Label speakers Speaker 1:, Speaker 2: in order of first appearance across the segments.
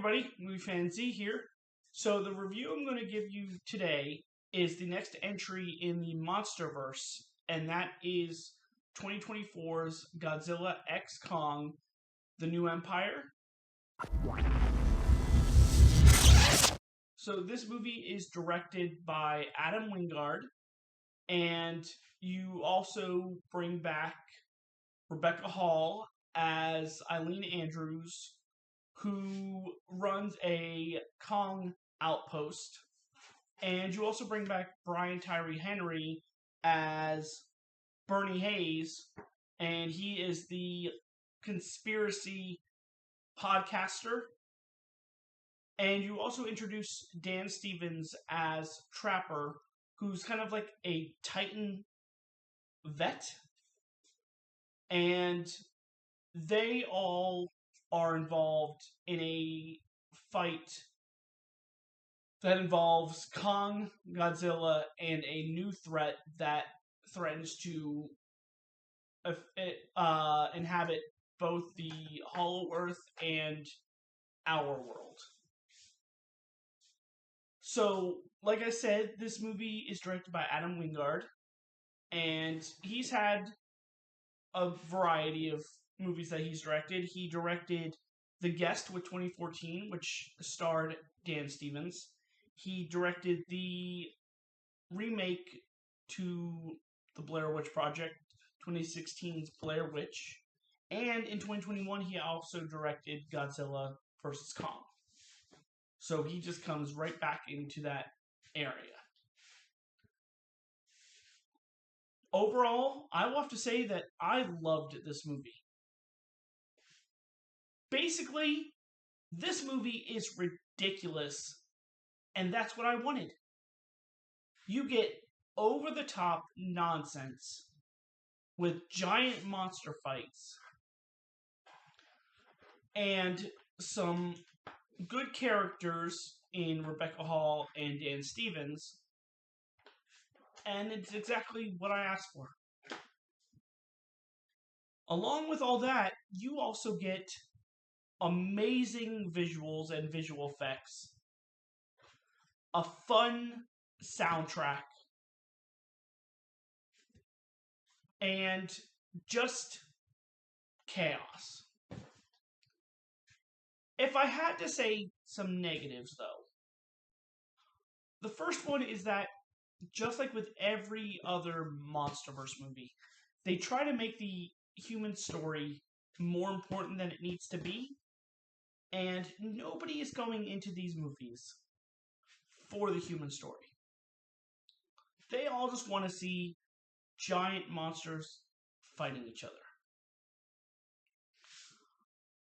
Speaker 1: everybody, Movie Fan Z here. So the review I'm going to give you today is the next entry in the Monsterverse, and that is 2024's Godzilla X Kong: The New Empire. So this movie is directed by Adam Wingard, and you also bring back Rebecca Hall as Eileen Andrews, who runs a Kong outpost. And you also bring back Brian Tyree Henry as Bernie Hayes, and he is the conspiracy podcaster. And you also introduce Dan Stevens as Trapper, who's kind of like a Titan vet. And they all are involved in a fight that involves Kong, Godzilla, and a new threat that threatens to inhabit both the Hollow Earth and our world. So, like I said, this movie is directed by Adam Wingard, and he's had a variety of movies that he's directed. He directed The Guest with 2014, which starred Dan Stevens. He directed the remake to the Blair Witch Project, 2016's Blair Witch. And in 2021, he also directed Godzilla vs. Kong. So he just comes right back into that area. Overall, I will have to say that I loved this movie. Basically, this movie is ridiculous, and that's what I wanted. You get over-the-top nonsense with giant monster fights and some good characters in Rebecca Hall and Dan Stevens, and it's exactly what I asked for. Along with all that, you also get amazing visuals and visual effects, a fun soundtrack, and just chaos. If I had to say some negatives, though, the first one is that, just like with every other Monsterverse movie, they try to make the human story more important than it needs to be, and nobody is going into these movies for the human story. They all just want to see giant monsters fighting each other.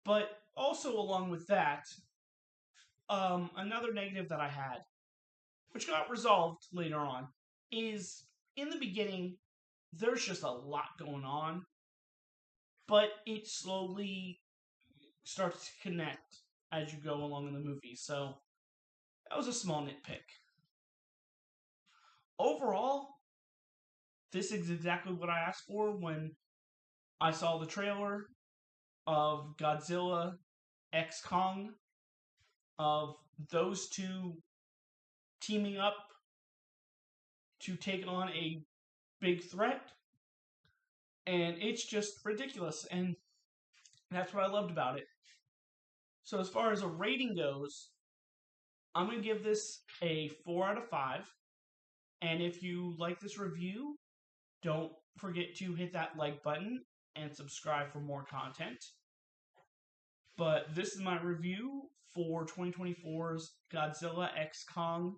Speaker 1: But also along with that, another negative that I had, which got resolved later on, is in the beginning, there's just a lot going on, but it slowly starts to connect as you go along in the movie. So that was a small nitpick. Overall, this is exactly what I asked for when I saw the trailer of Godzilla X Kong, of those two teaming up to take on a big threat. And it's just ridiculous, and that's what I loved about it. So as far as a rating goes, I'm going to give this a 4 out of 5. And if you like this review, don't forget to hit that like button and subscribe for more content. But this is my review for 2024's Godzilla X Kong: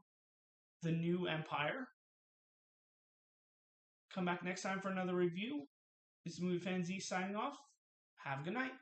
Speaker 1: The New Empire. Come back next time for another review. This is Movie Fan Z signing off. Have a good night.